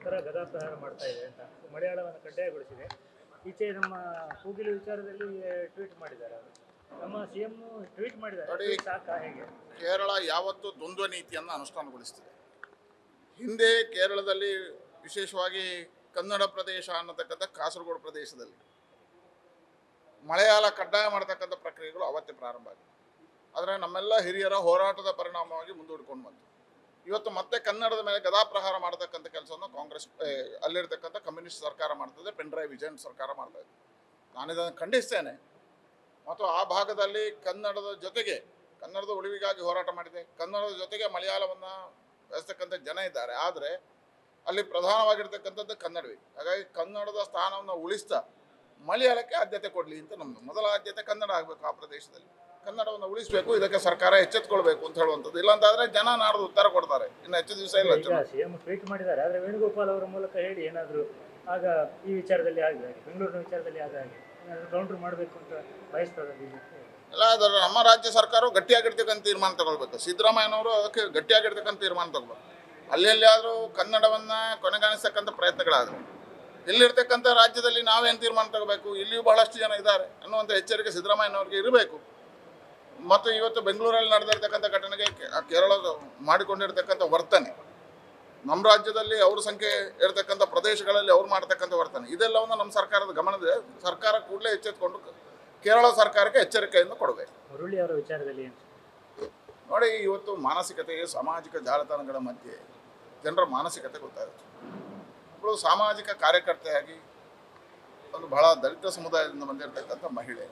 ಸರ್ಕಾರ ಗದಾಪ್ರಹಾರ ಮಾಡ್ತಾ ಇದೆ ಅಂತ ಮಲಯಾಳವನ್ನು ಕಡ್ಡಾಯಗೊಳಿಸಿದೆ. ಈಚೆ ನಮ್ಮ ಕೂಗಿಲು ವಿಚಾರದಲ್ಲಿ ಟ್ವೀಟ್ ಮಾಡಿದ್ದಾರೆ ಅವರು. ನಮ್ಮ ಸಿಎಂ ಟ್ವೀಟ್ ಮಾಡಿದ್ದಾರೆ. ನೋಡಿ, ಸಾಕಾ ಹೇಗೆ? ಕೇರಳ ಯಾವತ್ತೂ ದ್ವಂದ್ವ ನೀತಿಯನ್ನು ಅನುಷ್ಠಾನಗೊಳಿಸ್ತಿದೆ. ಹಿಂದೆ ಕೇರಳದಲ್ಲಿ ವಿಶೇಷವಾಗಿ ಕನ್ನಡ ಪ್ರದೇಶ ಅನ್ನತಕ್ಕಂಥ ಕಾಸರಗೋಡು ಪ್ರದೇಶದಲ್ಲಿ ಮಲಯಾಳ ಕಡ್ಡಾಯ ಮಾಡತಕ್ಕಂಥ ಪ್ರಕ್ರಿಯೆಗಳು ಅವತ್ತೇ ಪ್ರಾರಂಭ ಆಗಿದೆ. ಆದರೆ ನಮ್ಮೆಲ್ಲ ಹಿರಿಯರ ಹೋರಾಟದ ಪರಿಣಾಮವಾಗಿ ಮುಂದೂಡಿಕೊಂಡು ಬಂತು. ಇವತ್ತು ಮತ್ತೆ ಕನ್ನಡದ ಮೇಲೆ ಗದಾಪ್ರಹಾರ ಮಾಡತಕ್ಕಂಥ ಕೆಲಸವನ್ನು ಕಾಂಗ್ರೆಸ್ ಅಲ್ಲಿರ್ತಕ್ಕಂಥ ಕಮ್ಯುನಿಸ್ಟ್ ಸರ್ಕಾರ ಮಾಡ್ತದೆ, ಪಿಣರಾಯಿ ವಿಜಯನ್ ಸರ್ಕಾರ ಮಾಡ್ತಾ ಇದೆ. ನಾನು ಇದನ್ನು ಖಂಡಿಸ್ತೇನೆ. ಮತ್ತು ಆ ಭಾಗದಲ್ಲಿ ಕನ್ನಡದ ಜೊತೆಗೆ ಕನ್ನಡದ ಉಳಿವಿಗಾಗಿ ಹೋರಾಟ ಮಾಡಿದೆ. ಕನ್ನಡದ ಜೊತೆಗೆ ಮಲಯಾಳವನ್ನು ಬೆಳೆಸ್ತಕ್ಕಂಥ ಜನ ಇದ್ದಾರೆ. ಆದರೆ ಅಲ್ಲಿ ಪ್ರಧಾನವಾಗಿರ್ತಕ್ಕಂಥದ್ದು ಕನ್ನಡವೇ. ಹಾಗಾಗಿ ಕನ್ನಡದ ಸ್ಥಾನವನ್ನು ಉಳಿಸ್ತಾ ಮಲಯಾಳಕ್ಕೆ ಆದ್ಯತೆ ಕೊಡಲಿ ಅಂತ ನಮ್ಮದು ಮೊದಲ ಆದ್ಯತೆ. ಕನ್ನಡ ಆಗಬೇಕು. ಆ ಪ್ರದೇಶದಲ್ಲಿ ಕನ್ನಡವನ್ನು ಉಳಿಸಬೇಕು. ಇದಕ್ಕೆ ಸರ್ಕಾರ ಎಚ್ಚೆತ್ತುಕೊಳ್ಬೇಕು ಅಂತ ಹೇಳುವಂಥದ್ದು. ಇಲ್ಲಾಂತಾದರೆ ಜನ ನಾಡ್ದು ಉತ್ತರ ಕೊಡ್ತಾರೆ. ಇನ್ನು ಹೆಚ್ಚು ದಿವಸ ಇಲ್ಲ. ಸಿಎಂ ಟ್ವೀಟ್ ಮಾಡಿದ್ದಾರೆ. ಆದರೆ ವೇಣುಗೋಪಾಲ್ ಅವರ ಮೂಲಕ ಹೇಳಿ ಏನಾದರೂ ಆಗ ಈ ವಿಚಾರದಲ್ಲಿ ಆಗಿದೆ, ಬೆಂಗಳೂರಿನ ವಿಚಾರದಲ್ಲಿ ಆದ ಹಾಗೆ ಏನಾದರೂ ಕೌಂಟರ್ ಮಾಡಬೇಕು ಅಂತ ಬಯಸ್ತದೆ ಬಿಜೆಪಿ. ಎಲ್ಲ ಅದರ ನಮ್ಮ ರಾಜ್ಯ ಸರ್ಕಾರವು ಗಟ್ಟಿಯಾಗಿರ್ತಕ್ಕಂಥ ತೀರ್ಮಾನ ತಗೊಳ್ಬೇಕು. ಸಿದ್ದರಾಮಯ್ಯನವರು ಅದಕ್ಕೆ ಗಟ್ಟಿಯಾಗಿರ್ತಕ್ಕಂಥ ತೀರ್ಮಾನ ತಗೊಳ್ಬೇಕು. ಅಲ್ಲೆಲ್ಲಿಯಾದರೂ ಕನ್ನಡವನ್ನು ಕೊನೆಗಾಣಿಸ್ತಕ್ಕಂಥ ಪ್ರಯತ್ನಗಳಾದರೆ ಇಲ್ಲಿರ್ತಕ್ಕಂಥ ರಾಜ್ಯದಲ್ಲಿ ನಾವೇನು ತೀರ್ಮಾನ ತಗೋಬೇಕು, ಇಲ್ಲಿಯೂ ಬಹಳಷ್ಟು ಜನ ಇದ್ದಾರೆ ಅನ್ನುವಂಥ ಎಚ್ಚರಿಕೆ ಸಿದ್ದರಾಮಯ್ಯನವ್ರಿಗೆ ಇರಬೇಕು. ಮತ್ತು ಇವತ್ತು ಬೆಂಗಳೂರಲ್ಲಿ ನಡೆದಿರ್ತಕ್ಕಂಥ ಘಟನೆಗೆ ಕೇರಳ ಮಾಡಿಕೊಂಡಿರ್ತಕ್ಕಂಥ ವರ್ತನೆ, ನಮ್ಮ ರಾಜ್ಯದಲ್ಲಿ ಅವ್ರ ಸಂಖ್ಯೆ ಇರತಕ್ಕಂಥ ಪ್ರದೇಶಗಳಲ್ಲಿ ಅವ್ರು ಮಾಡ್ತಕ್ಕಂಥ ವರ್ತನೆ, ಇದೆಲ್ಲವನ್ನು ನಮ್ಮ ಸರ್ಕಾರದ ಗಮನದ ಸರ್ಕಾರ ಕೂಡಲೇ ಎಚ್ಚೆತ್ತುಕೊಂಡು ಕೇರಳ ಸರ್ಕಾರಕ್ಕೆ ಎಚ್ಚರಿಕೆಯನ್ನು ಕೊಡಬೇಕು. ಮುರಳಿ ಅವರ ವಿಚಾರದಲ್ಲಿ ನೋಡಿ, ಇವತ್ತು ಮಾನಸಿಕತೆ, ಸಾಮಾಜಿಕ ಜಾಲತಾಣಗಳ ಮಧ್ಯೆ ಜನರ ಮಾನಸಿಕತೆ ಗೊತ್ತಾಗುತ್ತೆ. ಒಬ್ಬಳು ಸಾಮಾಜಿಕ ಕಾರ್ಯಕರ್ತೆಯಾಗಿ ಒಂದು ಬಹಳ ದಲಿತ ಸಮುದಾಯದಿಂದ ಬಂದಿರತಕ್ಕಂಥ ಮಹಿಳೆ,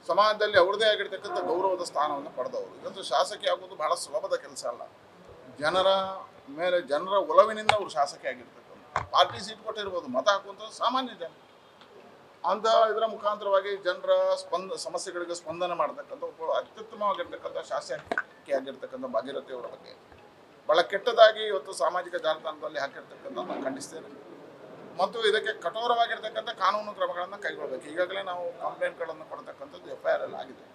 ಸಮಾಜದಲ್ಲಿ ಅವ್ರದ್ದೇ ಆಗಿರ್ತಕ್ಕಂಥ ಗೌರವದ ಸ್ಥಾನವನ್ನು ಪಡೆದವರು. ಇವತ್ತು ಶಾಸಕಿ ಆಗೋದು ಬಹಳ ಸುಲಭದ ಕೆಲಸ ಅಲ್ಲ. ಜನರ ಮೇಲೆ ಜನರ ಒಲವಿನಿಂದ ಅವರು ಶಾಸಕಿ ಆಗಿರ್ತಕ್ಕಂಥ, ಪಾರ್ಟಿ ಸೀಟ್ ಕೊಟ್ಟಿರ್ಬೋದು, ಮತ ಹಾಕುವಂಥ ಸಾಮಾನ್ಯ ಜನ ಅಂತ ಇದರ ಮುಖಾಂತರವಾಗಿ ಜನರ ಸಮಸ್ಯೆಗಳಿಗೆ ಸ್ಪಂದನೆ ಮಾಡತಕ್ಕಂಥ ಒಬ್ಬ ಅತ್ಯುತ್ತಮವಾಗಿರ್ತಕ್ಕಂಥ ಶಾಸಕಿ ಆಗಿರ್ತಕ್ಕಂಥ ಭಾಗೀರಥಿ ಅವರ ಬಗ್ಗೆ ಬಹಳ ಕೆಟ್ಟದಾಗಿ ಇವತ್ತು ಸಾಮಾಜಿಕ ಜಾಲತಾಣದಲ್ಲಿ ಹಾಕಿರ್ತಕ್ಕಂಥ ನಾನು ಖಂಡಿಸ್ತೇನೆ. ಮತ್ತು ಇದಕ್ಕೆ ಕಠೋರವಾಗಿರ್ತಕ್ಕಂಥ ಕಾನೂನು ಕ್ರಮಗಳನ್ನು ಕೈಗೊಳ್ಳಬೇಕು. ಈಗಾಗಲೇ ನಾವು ಕಂಪ್ಲೇಂಟ್ಗಳನ್ನು ಕೊಡ್ತಕ್ಕಂಥದ್ದು FIR ಎಲ್ಲ ಆಗಿದೆ.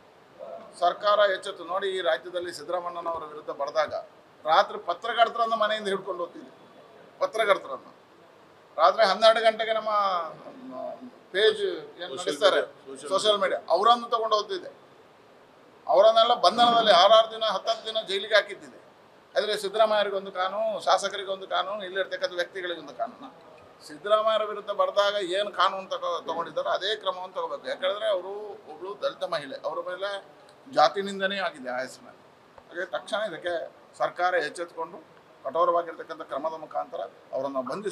ಸರ್ಕಾರ ಎಚ್ಚೆತ್ತು. ನೋಡಿ, ಈ ರಾಜ್ಯದಲ್ಲಿ ಸಿದ್ದರಾಮಯ್ಯನವರ ವಿರುದ್ಧ ಬರೆದಾಗ ರಾತ್ರಿ ಪತ್ರಕರ್ತರನ್ನು ಮನೆಯಿಂದ ಹಿಡ್ಕೊಂಡು ಹೋಗ್ತಿದ್ದೆ. ಪತ್ರಕರ್ತರನ್ನು ರಾತ್ರಿ 12 ಗಂಟೆಗೆ ನಮ್ಮ ಪೇಜ್ ಏನು ನಡೆಸ್ತಾರೆ ಸೋಷಿಯಲ್ ಮೀಡಿಯಾ, ಅವರನ್ನು ತಗೊಂಡು ಹೋಗ್ತಿದ್ದೆ. ಅವರನ್ನೆಲ್ಲ ಬಂಧನದಲ್ಲಿ 6 ದಿನ 10 ದಿನ ಜೈಲಿಗೆ ಹಾಕಿದ್ದಿದೆ. ಆದರೆ ಸಿದ್ದರಾಮಯ್ಯರಿಗೊಂದು ಕಾನೂನು, ಶಾಸಕರಿಗೊಂದು ಕಾನೂನು, ಇಲ್ಲಿರ್ತಕ್ಕಂಥ ವ್ಯಕ್ತಿಗಳಿಗೊಂದು ಕಾನೂನು. ಸಿದ್ದರಾಮಯ್ಯರ ವಿರುದ್ಧ ಬರೆದಾಗ ಏನು ಕಾನೂನು ತಗೊಂಡಿದ್ದಾರೋ ಅದೇ ಕ್ರಮವನ್ನು ತಗೋಬೇಕು. ಯಾಕಂದರೆ ಅವರು ಒಬ್ಬಳು ದಲಿತ ಮಹಿಳೆ, ಅವರ ಮೇಲೆ ಜಾತಿ ನಿಂದನೆ ಆಗಿದೆ ಆ ಹೆಸರಿನಲ್ಲಿ. ಹಾಗೆ ತಕ್ಷಣ ಇದಕ್ಕೆ ಸರ್ಕಾರ ಎಚ್ಚೆತ್ತುಕೊಂಡು ಕಠೋರವಾಗಿರ್ತಕ್ಕಂಥ ಕ್ರಮದ ಮುಖಾಂತರ ಅವರನ್ನು ಬಂಧಿಸಬೇಕು.